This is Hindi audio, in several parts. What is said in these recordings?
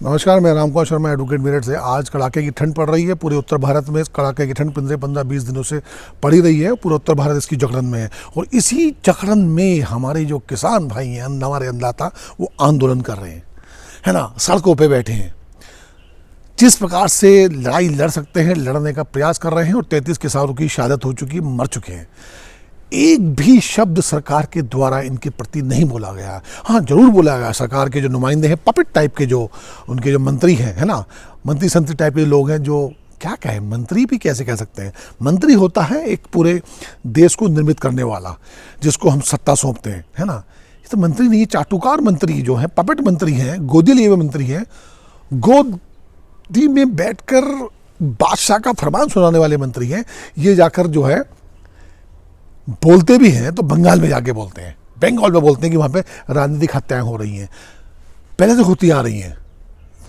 नमस्कार, मैं रामकुमार शर्मा एडवोकेट मेरठ से। आज कड़ाके की ठंड पड़ रही है। पूरे उत्तर भारत में कड़ाके की ठंड पिछले 15-20 दिनों से पड़ी रही है। पूरा उत्तर भारत इसकी जकड़न में है और इसी जकड़न में हमारे जो किसान भाई हैं, हमारे अन्नदाता, वो आंदोलन कर रहे हैं, है ना, सड़कों पे बैठे हैं। जिस प्रकार से लड़ाई लड़ सकते हैं लड़ने का प्रयास कर रहे हैं और 33 किसानों की शहादत हो चुकी, मर चुके हैं। एक भी शब्द सरकार के द्वारा इनके प्रति नहीं बोला गया। हाँ, जरूर बोला गया। सरकार के जो नुमाइंदे हैं, पपेट टाइप के, जो उनके जो मंत्री हैं, है ना, मंत्री संतरी टाइप के लोग हैं, जो क्या कहें, मंत्री भी कैसे कह सकते हैं। मंत्री होता है एक पूरे देश को निर्मित करने वाला, जिसको हम सत्ता सौंपते हैं, है ना। ये तो मंत्री नहीं, चाटुकार मंत्री जो है, पपेट मंत्री हैं, गोदी लिए हुए मंत्री हैं, गोदी में बैठकर बादशाह का फरमान सुनाने वाले मंत्री हैं। ये जाकर जो है बोलते भी हैं तो बंगाल में जाके बोलते हैं, बंगाल में बोलते हैं कि वहाँ पे राजनीतिक हत्याएं हो रही हैं, पहले से होती आ रही हैं।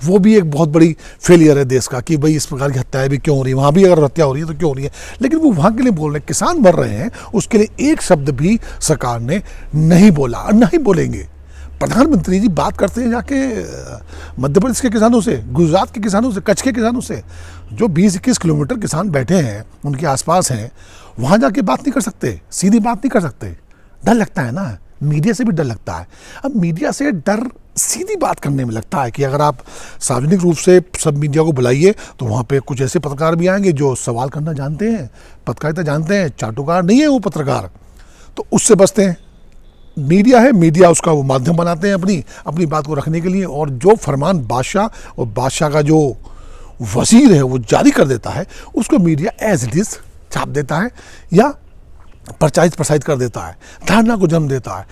वो भी एक बहुत बड़ी फेलियर है देश का कि भाई इस प्रकार की हत्याएं भी क्यों हो रही है, वहाँ भी अगर हत्या हो रही है तो क्यों हो रही है। लेकिन वो वहाँ के लिए बोल रहे हैं, किसान मर रहे हैं, उसके लिए एक शब्द भी सरकार ने नहीं बोला और नहीं बोलेंगे। प्रधानमंत्री जी बात करते हैं जाके मध्य प्रदेश के किसानों से, गुजरात के किसानों से, कच्छ के किसानों से, जो 20-21 किलोमीटर किसान बैठे हैं, उनके आसपास हैं, वहाँ जाके बात नहीं कर सकते, सीधी बात नहीं कर सकते। डर लगता है ना, मीडिया से भी डर लगता है। अब मीडिया से डर सीधी बात करने में लगता है कि अगर आप सार्वजनिक रूप से सब मीडिया को बुलाइए तो वहाँ पे कुछ ऐसे पत्रकार भी आएंगे जो सवाल करना जानते हैं, पत्रकारिता जानते हैं, चाटुकार नहीं है वो पत्रकार, तो उससे बचते हैं। मीडिया है, मीडिया उसका वो माध्यम बनाते हैं अपनी बात को रखने के लिए, और जो फरमान बादशाह और बादशाह का जो वजीर है वो जारी कर देता है, उसको मीडिया एज इट इज छाप देता है या प्रसारित कर देता है, धारणा को जन्म देता है।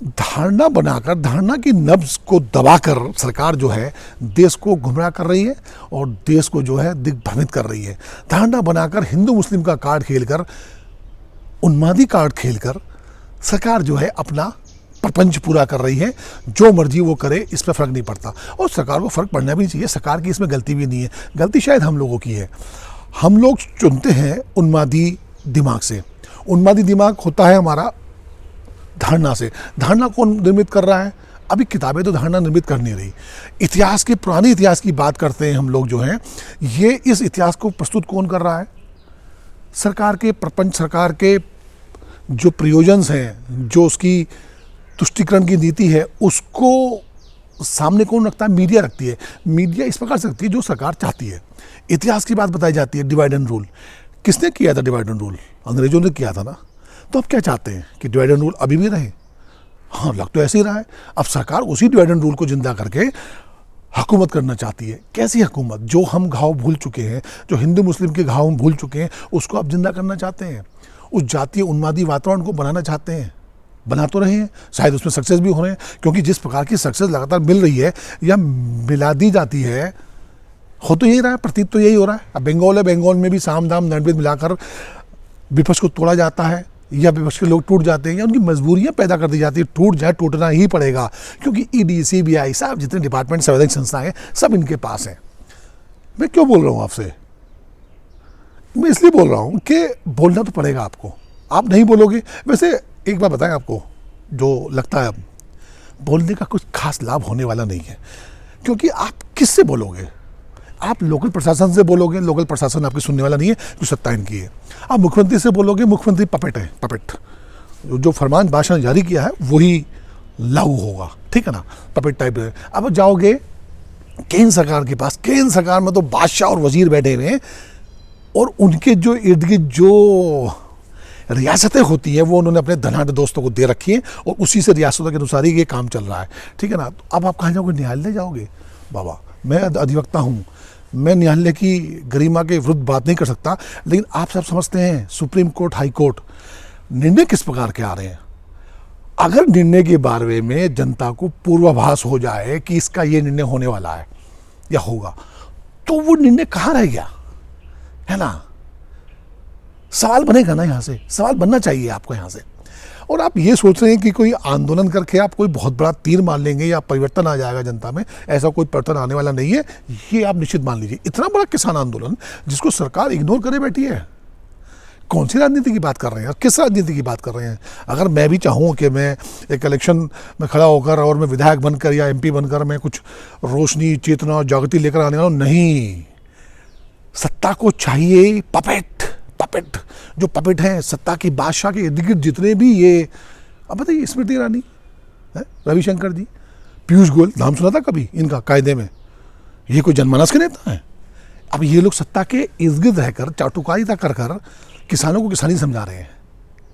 धारणा बनाकर, धारणा की नब्ज को दबाकर सरकार जो है देश को गुमराह कर रही है और देश को जो है दिग्भ्रमित कर रही है। धारणा बनाकर, हिंदू मुस्लिम का कार्ड खेलकर, उन्मादी कार्ड खेलकर सरकार जो है अपना प्रपंच पूरा कर रही है। जो मर्जी वो करे, इस पर फर्क नहीं पड़ता और सरकार को फर्क पड़ना भी नहीं चाहिए। सरकार की इसमें गलती भी नहीं है, गलती शायद हम लोगों की है। हम लोग चुनते हैं उन्मादी दिमाग से। उन्मादी दिमाग होता है हमारा धारणा से। धारणा कौन निर्मित कर रहा है? अभी किताबें तो धारणा निर्मित कर नहीं रही। इतिहास के, पुराने इतिहास की बात करते हैं हम लोग जो हैं, ये इस इतिहास को प्रस्तुत कौन कर रहा है? सरकार के प्रपंच, सरकार के जो प्रयोजन हैं, जो उसकी तुष्टिकरण की नीति है, उसको सामने कौन रखता है? मीडिया रखती है। मीडिया इस प्रकार से रखती है जो सरकार चाहती है। इतिहास की बात बताई जाती है, डिवाइड एंड रूल। किसने किया था डिवाइड एंड रूल? अंग्रेजों ने किया था ना। तो अब क्या चाहते हैं कि डिवाइड एंड रूल अभी भी रहे? हाँ, लग तो ऐसे ही रहा है। अब सरकार उसी डिवाइड एंड रूल को जिंदा करके हुकूमत करना चाहती है। कैसी हुकूमत? जो हम घाव भूल चुके हैं, जो हिंदू मुस्लिम के घाव हम भूल चुके हैं, उसको अब जिंदा करना चाहते हैं। उस जातीय उन्मादी वातावरण को बनाना चाहते हैं। बना तो रहे हैं, शायद उसमें सक्सेस भी हो रहे हैं, क्योंकि जिस प्रकार की सक्सेस लगातार मिल रही है या मिला दी जाती है, हो तो यही रहा है, प्रतीत तो यही हो रहा है। अब बंगाल है, बंगाल में भी साम दाम दंडभेद मिलाकर विपक्ष को तोड़ा जाता है या विपक्ष के लोग टूट जाते हैं या उनकी मजबूरियां पैदा कर दी जाती है। टूट जाए, टूटना ही पड़ेगा, क्योंकि ईडी, सीबीआई, सब जितने डिपार्टमेंट, संवैधानिक संस्थाएं, सब इनके पास हैं। मैं क्यों बोल रहा हूँ आपसे? मैं इसलिए बोल रहा हूँ कि बोलना तो पड़ेगा आपको। आप नहीं बोलोगे। वैसे एक बात बताएं आपको, जो लगता है अब बोलने का कुछ खास लाभ होने वाला नहीं है, क्योंकि आप किससे बोलोगे? आप लोकल प्रशासन से बोलोगे, लोकल प्रशासन आपकी सुनने वाला नहीं है, जो सत्ता इनकी है। आप मुख्यमंत्री से बोलोगे, मुख्यमंत्री पपेट है, पपेट। जो फरमान बादशाह ने जारी किया है वही लागू होगा, ठीक है ना, पपेट टाइप है। अब जाओगे केंद्र सरकार के पास, केंद्र सरकार में तो बादशाह और वजीर बैठे हुए हैं और उनके जो इर्द गिर्द जो रियासतें होती हैं वो उन्होंने अपने धनाढ़ दोस्तों को दे रखी हैं और उसी से रियासतों के अनुसार ही ये काम चल रहा है, ठीक है ना। तो अब आप कहाँ जाओगे? न्यायालय जाओगे? बाबा, मैं अधिवक्ता हूँ, मैं न्यायालय की गरिमा के विरुद्ध बात नहीं कर सकता, लेकिन आप सब समझते हैं सुप्रीम कोर्ट, हाई कोर्ट, निर्णय किस प्रकार के आ रहे हैं। अगर निर्णय के बारे में जनता को पूर्वाभास हो जाए कि इसका ये निर्णय होने वाला है या होगा, तो वो निर्णय कहाँ रह गया, है ना। सवाल बनेगा ना, यहाँ से सवाल बनना चाहिए आपको यहाँ से। और आप ये सोच रहे हैं कि कोई आंदोलन करके आप कोई बहुत बड़ा तीर मार लेंगे या परिवर्तन आ जाएगा जनता में, ऐसा कोई परिवर्तन आने वाला नहीं है, ये आप निश्चित मान लीजिए। इतना बड़ा किसान आंदोलन जिसको सरकार इग्नोर करे बैठी है, कौन सी राजनीति की बात कर रहे हैं और किस राजनीति की बात कर रहे हैं? अगर मैं भी चाहूँ कि मैं एक इलेक्शन में खड़ा होकर और मैं विधायक बनकर या एमपी बनकर मैं कुछ रोशनी, चेतना और जागृति लेकर आने वाला हूँ, नहीं। सत्ता को चाहिए पपेट जो पपेट है सत्ता की बादशाह के इर्द गिर्द जितने भी ये, अब बताइए स्मृति ईरानी, रविशंकर जी, पीयूष गोयल, नाम सुना था कभी इनका कायदे में? ये कोई जनमानस के नेता है? अब ये लोग सत्ता के इर्द गिर्द रहकर चाटुकारिता कर कर किसानों को किसानी समझा रहे हैं।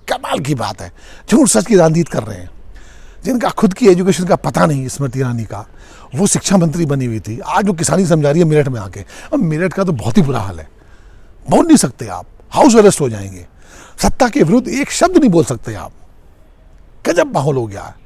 कमाल की बात है। झूठ सच की राजनीति कर रहे हैं। जिनका खुद की एजुकेशन का पता नहीं, स्मृति ईरानी का, वो शिक्षा मंत्री बनी हुई थी, आज वो किसानी समझा रही है मेरठ में आके। अब मेरठ का तो बहुत ही बुरा हाल है, बोल नहीं सकते आप, हाउस अरेस्ट हो जाएंगे। सत्ता के विरुद्ध एक शब्द नहीं बोल सकते आप। गजब माहौल हो गया है।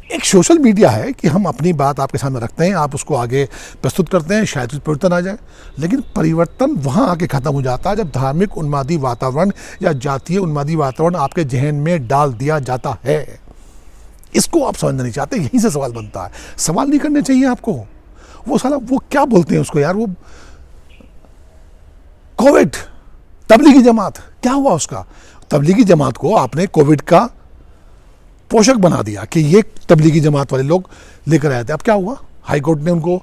एक सोशल मीडिया है कि हम अपनी बात आपके सामने रखते हैं, आप उसको आगे प्रस्तुत करते हैं, शायद कुछ परिवर्तन आ जाए, लेकिन परिवर्तन वहाँ आके ख़त्म हो जाता है जब धार्मिक उन्मादी वातावरण या जातीय उन्मादी वातावरण आपके जहन में डाल दिया जाता है। इसको आप समझना नहीं चाहते, यहीं से सवाल बनता है। सवाल नहीं करने चाहिए आपको। वो साला वो क्या बोलते हैं उसको यार, वो कोविड, तबलीगी जमात, क्या हुआ उसका? तबलीगी जमात को आपने कोविड का पोषक बना दिया कि ये तबलीगी जमात वाले लोग लेकर आए थे। अब क्या हुआ? हाई कोर्ट ने उनको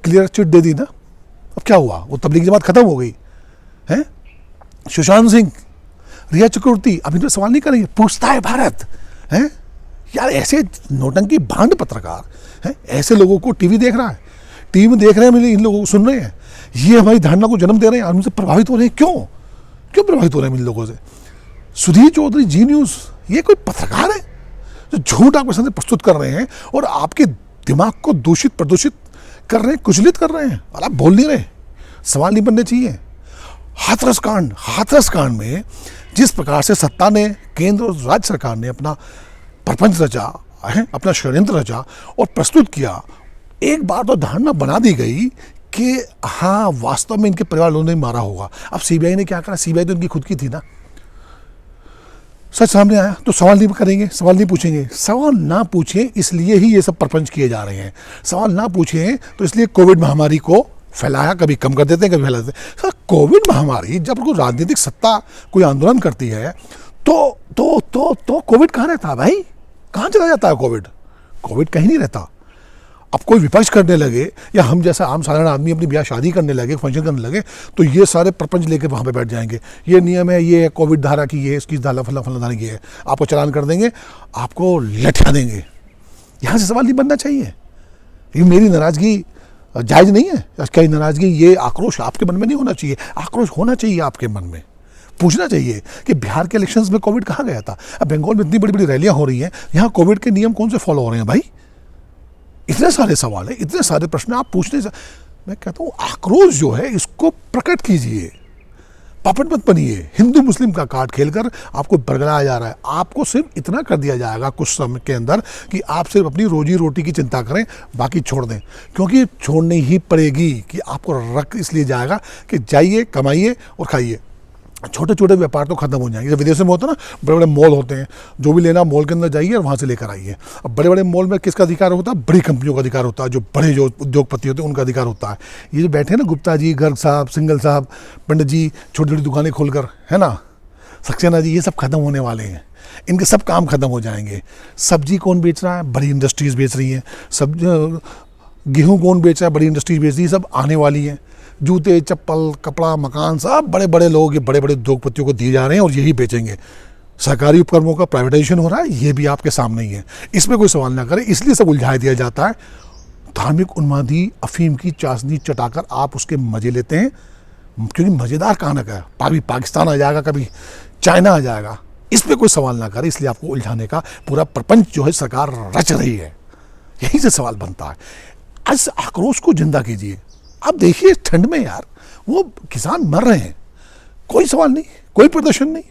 क्लियर चिट दे दी ना। अब क्या हुआ? वो तबलीगी जमात खत्म हो गई है। सुशांत सिंह, रिया चक्रवर्ती, अभी तो सवाल नहीं करेंगे, पूछता है भारत है यार। ऐसे नौटंकी भांड पत्रकार हैं, ऐसे लोगों को टीवी देख रहा है, टीवी में देख रहे हैं, इन लोगों को सुन रहे हैं, ये हमारी धारणा को जन्म दे रहे हैं और उनसे प्रभावित हो रहे हैं। क्यों प्रभावित हो रहे हैं इन लोगों से? सुधीर चौधरी, जी न्यूज़, ये कोई पत्रकार है जो झूठ आपके सामने प्रस्तुत कर रहे हैं और आपके दिमाग को दूषित प्रदूषित कर रहे हैं, कुचलित कर रहे हैं, और आप बोल नहीं रहे। सवाल नहीं बनने चाहिए। हाथरस कांड में जिस प्रकार से सत्ता ने, केंद्र और राज्य सरकार ने अपना प्रपंच रचा है, अपना षड्यंत्र रचा और प्रस्तुत किया, एक बार तो धारणा बना दी गई कि हाँ वास्तव में इनके परिवार लोगों ने मारा होगा। अब सीबीआई ने क्या करा? सीबीआई तो इनकी खुद की थी ना। सच सामने आया तो सवाल नहीं करेंगे, सवाल नहीं पूछेंगे। सवाल ना पूछें इसलिए ही ये सब प्रपंच किए जा रहे हैं। सवाल ना पूछें तो इसलिए कोविड महामारी को फैलाया, कभी कम कर देते हैं, कभी फैला देते हैं। सर कोविड महामारी जब कोई राजनीतिक सत्ता कोई आंदोलन करती है तो कोविड कहाँ रहता है भाई? कहाँ चला जाता है कोविड? कोविड कहीं नहीं रहता। अब कोई विपक्ष करने लगे या हम जैसा आम साधारण आदमी अपनी ब्याह शादी करने लगे, फंक्शन करने लगे, तो ये सारे प्रपंच लेके वहाँ पे बैठ जाएंगे। ये नियम है, ये कोविड धारा की, ये इसकी धारा फला धारा की है, आपको चालान कर देंगे, आपको लठा देंगे। यहाँ से सवाल नहीं बनना चाहिए। ये मेरी नाराज़गी जायज़ नहीं है, क्या नाराज़गी, ये आक्रोश आपके मन में नहीं होना चाहिए। आक्रोश होना चाहिए आपके मन में। पूछना चाहिए कि बिहार के इलेक्शंस में कोविड कहाँ गया था? अब बंगाल में इतनी बड़ी बड़ी रैलियाँ हो रही हैं, यहाँ कोविड के नियम कौन से फॉलो हो रहे हैं भाई? इतने सारे सवाल हैं, इतने सारे प्रश्न आप पूछने से, मैं कहता हूँ आक्रोश जो है इसको प्रकट कीजिए, पपट मत बनिए। हिंदू मुस्लिम का कार्ड खेलकर आपको बरगलाया जा रहा है। आपको सिर्फ इतना कर दिया जाएगा कुछ समय के अंदर कि आप सिर्फ अपनी रोजी रोटी की चिंता करें, बाकी छोड़ दें, क्योंकि छोड़नी ही पड़ेगी। कि आपको रख इसलिए जाएगा कि जाइए, कमाइए और खाइए। छोटे छोटे व्यापार तो खत्म हो जाएंगे। जब विदेशों में होता है ना, बड़े बड़े मॉल होते हैं, जो भी लेना मॉल के अंदर जाइए और वहाँ से लेकर आइए। अब बड़े बड़े मॉल में किसका अधिकार होता है? बड़ी कंपनियों का अधिकार होता है, जो बड़े जो उद्योगपति होते हैं उनका अधिकार होता है। ये जो बैठे हैं ना, गुप्ता जी, गर्ग साहब, सिंघल साहब, पंडित जी, छोटी छोटी दुकानें खोलकर, है ना, सक्सेना जी, ये सब खत्म होने वाले हैं। इनके सब काम खत्म हो जाएंगे। सब्जी कौन बेच रहा है? बड़ी इंडस्ट्रीज़ बेच रही हैं। गेहूँ कौन बेच रहा है? बड़ी इंडस्ट्रीज बेच रही है। सब आने वाली हैं। जूते, चप्पल, कपड़ा, मकान, सब बड़े बड़े लोग, ये बड़े बड़े उद्योगपतियों को दिए जा रहे हैं और यही बेचेंगे। सरकारी उपक्रमों का प्राइवेटाइजेशन हो रहा है, ये भी आपके सामने ही है। इसमें कोई सवाल ना करें, इसलिए सब उलझा दिया जाता है। धार्मिक उन्मादी अफीम की चाशनी चटाकर आप उसके मजे लेते हैं, क्योंकि मज़ेदार कहानक है। कभी पाकिस्तान आ जाएगा, कभी चाइना आ जाएगा, इस पर कोई सवाल ना करें। इसलिए आपको उलझाने का पूरा प्रपंच जो है सरकार रच रही है। यहीं से सवाल बनता है। इस आक्रोश को जिंदा कीजिए। आप देखिए ठंड में यार वो किसान मर रहे हैं, कोई सवाल नहीं, कोई प्रदर्शन नहीं,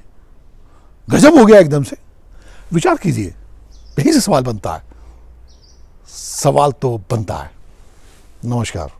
गजब हो गया एकदम से। विचार कीजिए, यहीं से सवाल बनता है। सवाल तो बनता है। नमस्कार।